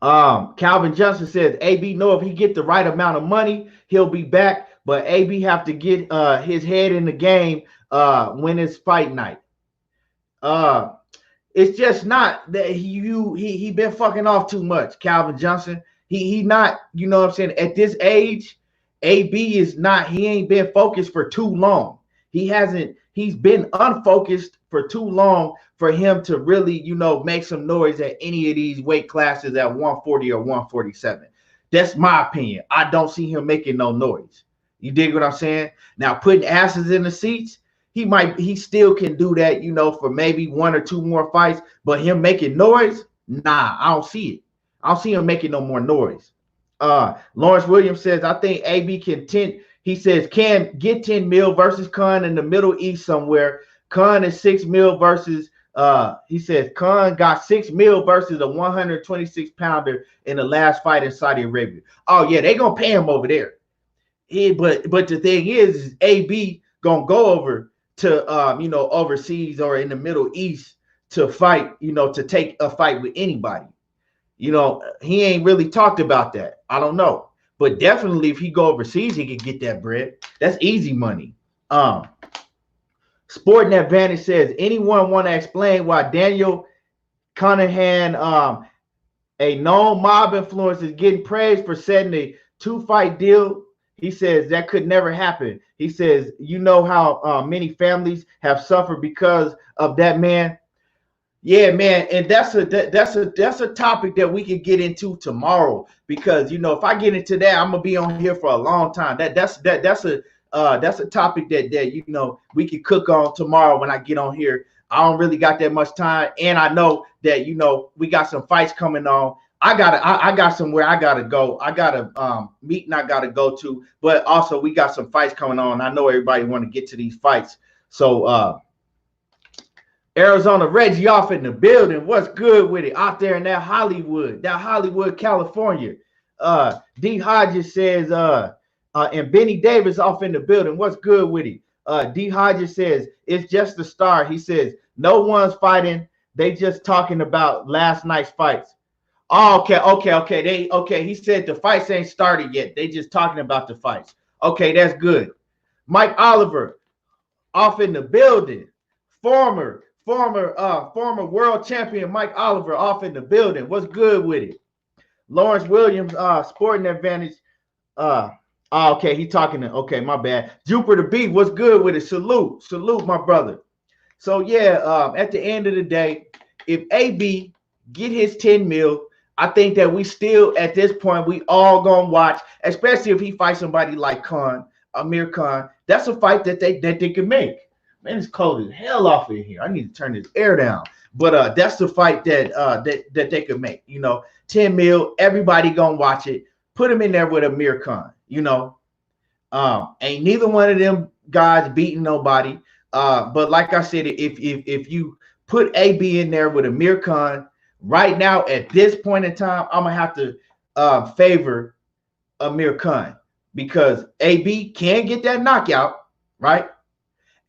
Calvin Johnson says, AB know if he get the right amount of money, he'll be back. But AB have to get his head in the game when it's fight night. It's just not that he been fucking off too much, Calvin Johnson. He not, you know what I'm saying? At this age, AB is not, he ain't been focused for too long. He's been unfocused for too long for him to really, make some noise at any of these weight classes at 140 or 147. That's my opinion. I don't see him making no noise. You dig what I'm saying? Now, putting asses in the seats, he still can do that, for maybe 1 or 2 more fights, but him making noise, nah, I don't see it. I don't see him making no more noise. Lawrence Williams says, I think AB can get 10 mil versus Khan in the Middle East somewhere. Khan is 6 mil versus he says Khan got 6 mil versus a 126 pounder in the last fight in Saudi Arabia. Oh yeah, they gonna pay him over there. But the thing is AB gonna go over to overseas or in the Middle East to fight, to take a fight with anybody. He ain't really talked about that. I don't know. But definitely if he go overseas, he can get that bread. That's easy money. Sporting Advantage says, anyone want to explain why Daniel Cunahan, a known mob influence, is getting praised for setting a 2-fight deal? He says that could never happen. He says, how many families have suffered because of that man. Yeah, man, and that's a topic that we can get into tomorrow, because if I get into that, I'm gonna be on here for a long time. That's a topic that we can cook on tomorrow when I get on here. I don't really got that much time, and I know that we got some fights coming on. I got somewhere I gotta go. I got a meeting I gotta go to, but also we got some fights coming on. I know everybody want to get to these fights, so. Arizona Reggie off in the building. What's good with it out there in that Hollywood, California? D Hodges says, and Benny Davis off in the building. What's good with it? D Hodges says, it's just the start. He says, no one's fighting. They just talking about last night's fights. Oh, okay. He said the fights ain't started yet. They just talking about the fights. Okay, that's good. Mike Oliver off in the building. Former world champion Mike Oliver off in the building. What's good with it? Lawrence Williams, Sporting Advantage. Okay, he talking to, okay, my bad. Jupiter B, what's good with it? Salute, my brother. So yeah, at the end of the day, if AB get his 10 mil, I think that we still, at this point, we all gonna watch, especially if he fights somebody like Amir Khan. That's a fight that they can make. Man, it's cold as hell off in here. I need to turn this air down. But that's the fight that they could make. 10 mil, everybody gonna watch it. Put him in there with Amir Khan. Ain't neither one of them guys beating nobody. But like I said, if you put AB in there with Amir Khan, right now at this point in time, I'm gonna have to favor Amir Khan, because AB can get that knockout, right?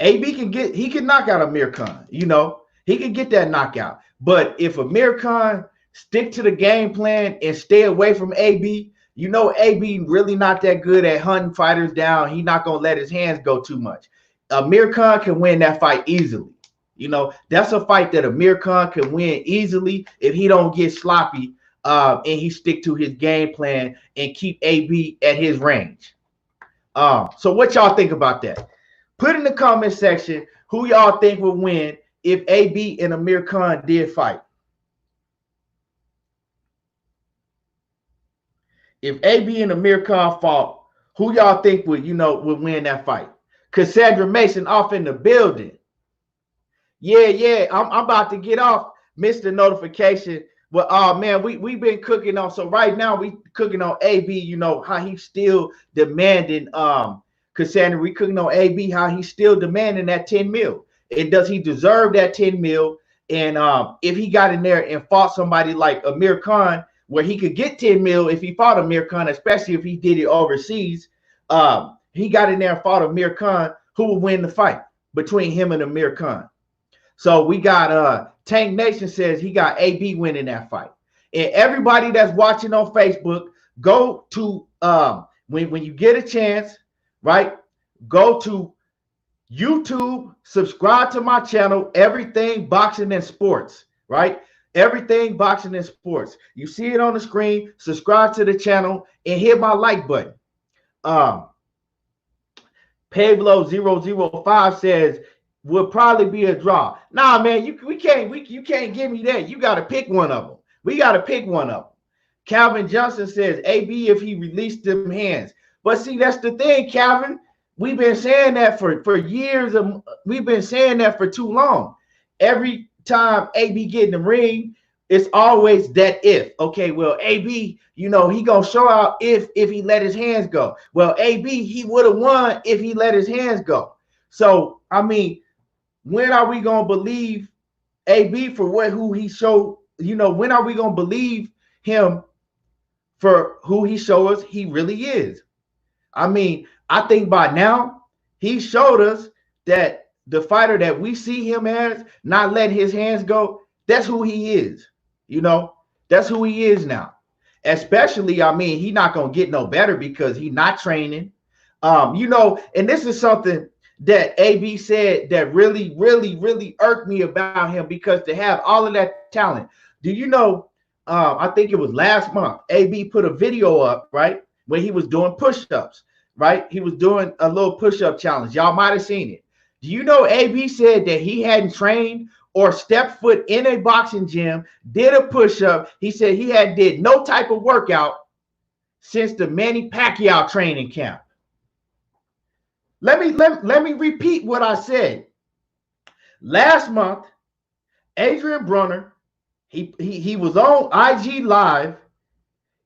AB can knock out Amir Khan. He can get that knockout. But if Amir Khan stick to the game plan and stay away from AB, AB really not that good at hunting fighters down. He not gonna let his hands go too much. Amir Khan can win that fight easily. That's a fight that Amir Khan can win easily if he don't get sloppy and he stick to his game plan and keep AB at his range. So what y'all think about that? Put in the comment section who y'all think would win if AB and Amir Khan did fight. If AB and Amir Khan fought, who y'all think would win that fight? Cassandra Mason off in the building. Yeah, I'm about to get off. Missed the notification. But man, we've been cooking on. So right now we cooking on AB. How he's still demanding. Cassandra, we cooking on AB, how he's still demanding that 10 mil. And does he deserve that 10 mil? And if he got in there and fought somebody like Amir Khan, where he could get 10 mil if he fought Amir Khan, especially if he did it overseas, he got in there and fought Amir Khan, who would win the fight between him and Amir Khan? So we got Tank Nation says he got AB winning that fight. And everybody that's watching on Facebook, go to when you get a chance, right? Go to YouTube, subscribe to my channel, Everything Boxing and Sports, right? Everything Boxing and Sports. You see it on the screen. Subscribe to the channel and hit my like button. Pablo005 says, would probably be a draw. Nah, man, you can't give me that. You got to pick one of them. We got to pick one of them. Calvin Johnson says AB if he released them hands. But see, that's the thing, Calvin. We've been saying that for years. We've been saying that for too long. Every time AB get in the ring, it's always that if. Okay, well, AB, he gonna show out if he let his hands go. Well, AB, he would have won if he let his hands go. So, I mean, when are we gonna believe AB for who he showed? When are we gonna believe him for who he showed us he really is? I mean, I think by now he showed us that the fighter that we see him as, not letting his hands go, that's who he is. That's who he is now. Especially, I mean, he's not gonna get no better because he's not training. And this is something that AB said that really, really, really irked me about him, because to have all of that talent. Do you know? I think it was last month. AB put a video up, right, when he was doing push-ups, right? He was doing a little push-up challenge. Y'all might have seen it. Do you know AB said that he hadn't trained or stepped foot in a boxing gym, did a push-up? He said he had did no type of workout since the Manny Pacquiao training camp. Let me repeat what I said. Last month, Adrien Broner, he was on IG Live,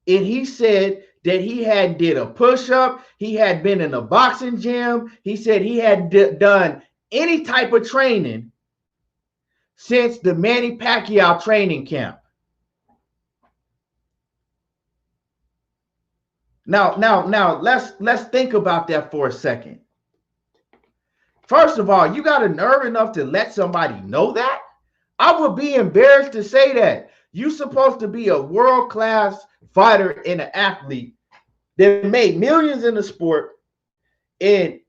and he said that he had did a push-up. He had been in a boxing gym. He said he had done any type of training since the Manny Pacquiao training camp. Now, let's think about that for a second. First of all, you got a nerve enough to let somebody know that? I would be embarrassed to say that. You're supposed to be a world-class fighter and an athlete that made millions in the sport, and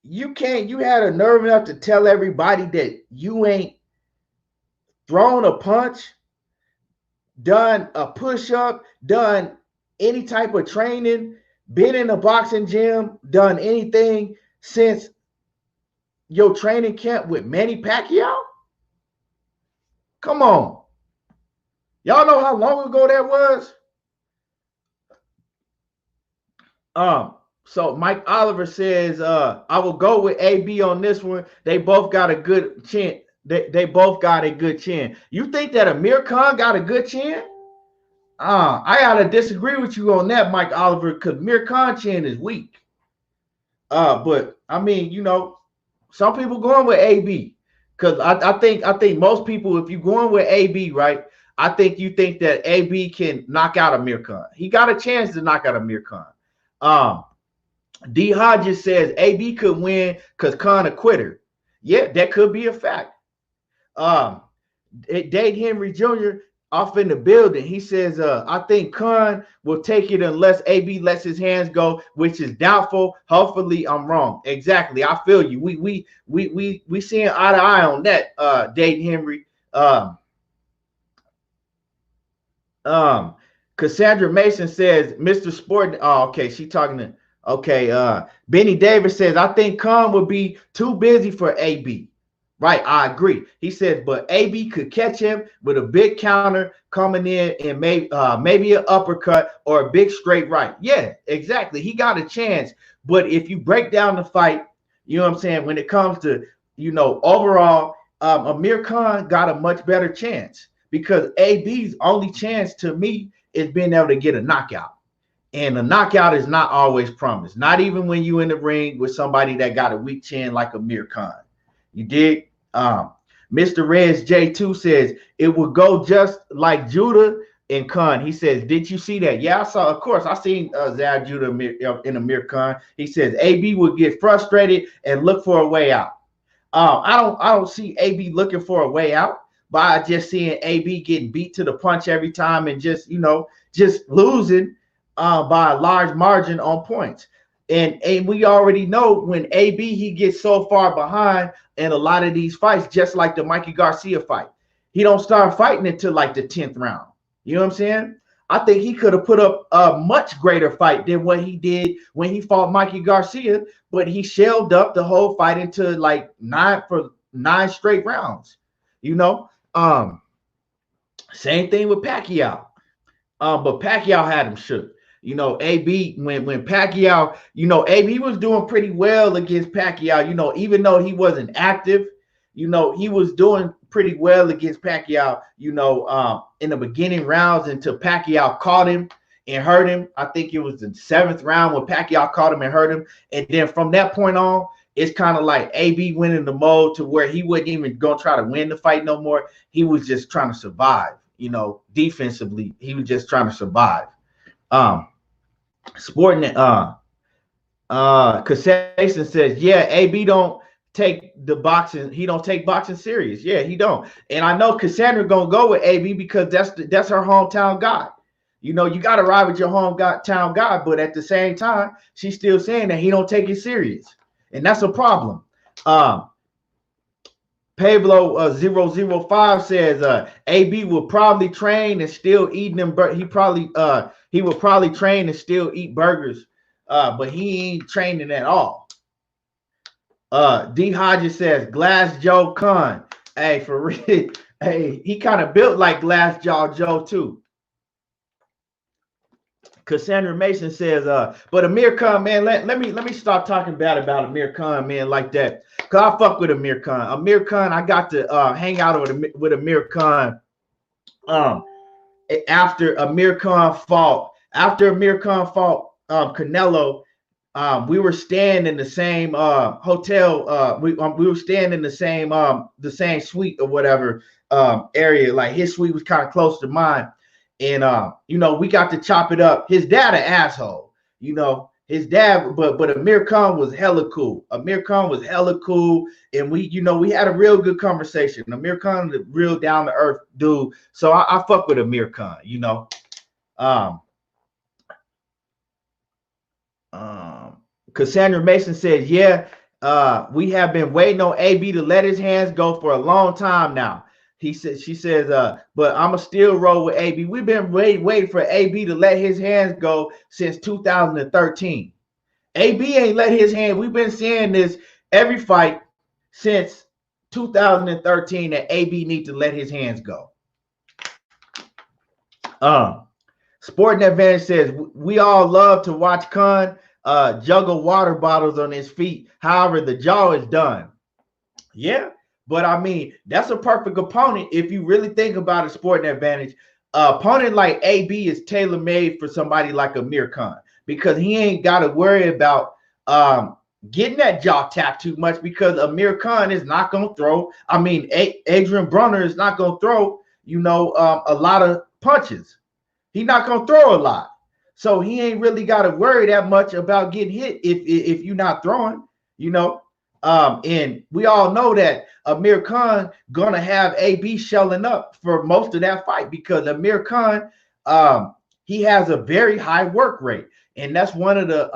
you had a nerve enough to tell everybody that you ain't thrown a punch, done a push-up, done any type of training, been in a boxing gym, done anything since your training camp with Manny Pacquiao? Come on. Y'all know how long ago that was? So Mike Oliver says, I will go with AB on this one. They both got a good chin. They both got a good chin. You think that Amir Khan got a good chin? I gotta disagree with you on that, Mike Oliver, because Amir Khan chin is weak. But I mean, some people going with AB. Because I think most people, if you're going with AB, right, I think you think that AB can knock out Amir Khan. He got a chance to knock out Amir Khan. D. Hodges says AB could win because Khan a quitter. Yeah, that could be a fact. Dade Henry Jr. off in the building. He says, I think Khan will take it unless AB lets his hands go, which is doubtful. Hopefully I'm wrong. Exactly. I feel you. We seeing eye to eye on that, Dade Henry. Cassandra Mason says, Mr. Sport. Oh, okay. She talking to, okay. Benny Davis says, I think Khan would be too busy for AB. Right, I agree. He said, but AB could catch him with a big counter coming in and maybe an uppercut or a big straight right. Yeah, exactly. He got a chance. But if you break down the fight, you know what I'm saying, when it comes to, overall, Amir Khan got a much better chance, because AB's only chance to me is being able to get a knockout. And a knockout is not always promised, not even when you in the ring with somebody that got a weak chin like Amir Khan. You dig? Mr. Reds J2 says it would go just like Judah and Khan. He says, did you see that? Yeah, I saw. Of course, I seen Zab Judah in Amir Khan. He says AB would get frustrated and look for a way out. I don't see AB looking for a way out by just seeing AB getting beat to the punch every time and just losing by a large margin on points. And we already know when AB, he gets so far behind in a lot of these fights, just like the Mikey Garcia fight, he don't start fighting until like the 10th round. You know what I'm saying? I think he could have put up a much greater fight than what he did when he fought Mikey Garcia, but he shelled up the whole fight into like 9 straight rounds. You know, same thing with Pacquiao. But Pacquiao had him shook. You know, AB when Pacquiao, you know, AB was doing pretty well against Pacquiao. You know, even though he wasn't active, you know, he was doing pretty well against Pacquiao. You know, in the beginning rounds until Pacquiao caught him and hurt him. I think it was the 7th round when Pacquiao caught him and hurt him. And then from that point on, it's kind of like AB went in the mode to where he wasn't even gonna try to win the fight no more. He was just trying to survive. You know, defensively, he was just trying to survive. Sporting Cassation says, yeah, AB don't take the boxing, he don't take boxing serious. Yeah, he don't. And I know Cassandra gonna go with AB because that's her hometown guy. You know, you gotta ride with your hometown guy, but at the same time, she's still saying that he don't take it serious. And that's a problem. Pablo 005 says AB will probably train and still eating them. He will probably train and still eat burgers, but he ain't training at all. D Hodges says Glass Joe Khan. Hey, for real. Hey, he kind of built like Glass Jaw Joe too. Cassandra Mason says, but Amir Khan, man, let me stop talking bad about Amir Khan, man, like that. Cause I fuck with Amir Khan. Amir Khan, I got to hang out with Amir Khan after Amir Khan fought. After Amir Khan fought Canelo, we were staying in the same hotel. We were staying in the same suite or whatever area. Like his suite was kind of close to mine. And you know, we got to chop it up. His dad an asshole, you know. His dad, but Amir Khan was hella cool. Amir Khan was hella cool, and we had a real good conversation. Amir Khan is a real down to earth dude, so I fuck with Amir Khan, you know. Cassandra Mason says, yeah, we have been waiting on AB to let his hands go for a long time now. She says, but I'ma still roll with AB. We've been waiting for AB to let his hands go since 2013. AB ain't let his hand. We've been saying this every fight since 2013 that AB needs to let his hands go. Sporting Advantage says we all love to watch Khan juggle water bottles on his feet. However, the jaw is done. Yeah. But I mean, that's a perfect opponent if you really think about a Sporting Advantage. Opponent like AB is tailor-made for somebody like Amir Khan because he ain't got to worry about getting that jaw tapped too much because Amir Khan is not going to throw. I mean, Adrien Broner is not going to throw, you know, a lot of punches. He's not going to throw a lot. So he ain't really got to worry that much about getting hit if you're not throwing, you know. And we all know that Amir Khan gonna have AB shelling up for most of that fight because Amir Khan, he has a very high work rate, and that's one of the,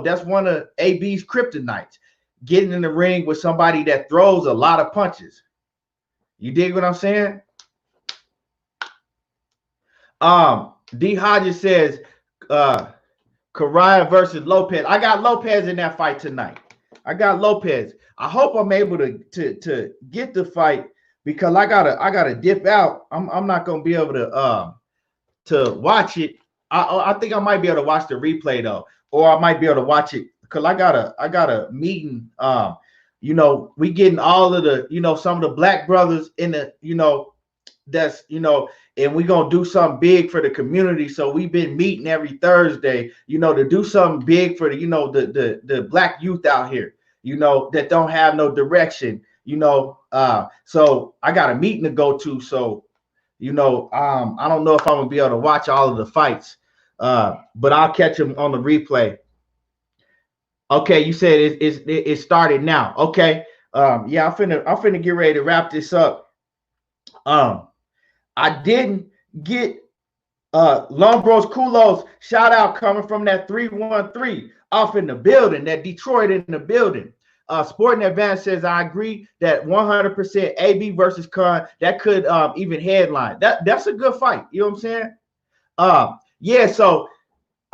that's one of AB's kryptonites. Getting in the ring with somebody that throws a lot of punches. You dig what I'm saying? D Hodges says, Correa versus Lopez. I got Lopez in that fight tonight. I got Lopez. I hope I'm able to get the fight because I gotta dip out. I'm not gonna be able to watch it. I think I might be able to watch the replay though, or I might be able to watch it because I got a meeting. You know, we getting all of the, you know, some of the black brothers in the, you know, that's, you know, and we're gonna do something big for the community. So we've been meeting every Thursday, you know, to do something big for the, you know, the black youth out here, you know, that don't have no direction, you know. So I got a meeting to go to. So, you know, I don't know if I'm gonna be able to watch all of the fights, but I'll catch them on the replay. Okay, you said it started now. Okay, yeah, I'm finna get ready to wrap this up. I didn't get Lombros Kulos shout out coming from that 313 off in the building, that Detroit in the building. Sporting Advance says, I agree that 100% AB versus Khan, that could even headline. That's a good fight. You know what I'm saying? Yeah, so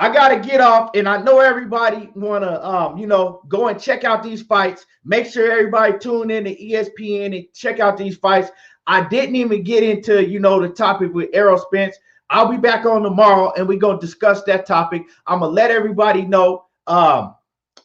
I gotta get off, and I know everybody wanna go and check out these fights. Make sure everybody tune in to ESPN and check out these fights. I didn't even get into the topic with Errol Spence. I'll be back on tomorrow, and we're gonna discuss that topic. I'm gonna let everybody know. I'm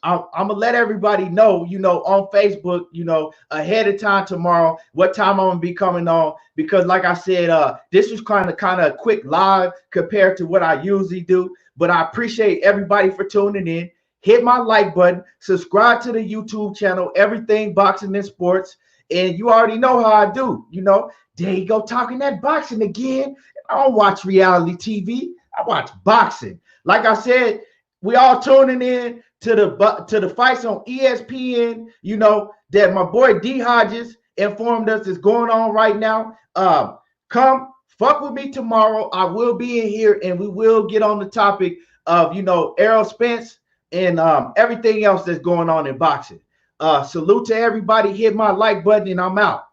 gonna let everybody know, on Facebook, ahead of time tomorrow, what time I'm gonna be coming on. Because, like I said, this was kind of a quick live compared to what I usually do. But I appreciate everybody for tuning in. Hit my like button, subscribe to the YouTube channel, Everything Boxing and Sports. And you already know how I do. There you go, talking that boxing again. I don't watch reality TV. I watch boxing. Like I said, we all tuning in to the fights on ESPN, that my boy D Hodges informed us is going on right now. Come fuck with me tomorrow. I will be in here, and we will get on the topic of, Errol Spence and everything else that's going on in boxing. Salute to everybody. Hit my like button, and I'm out.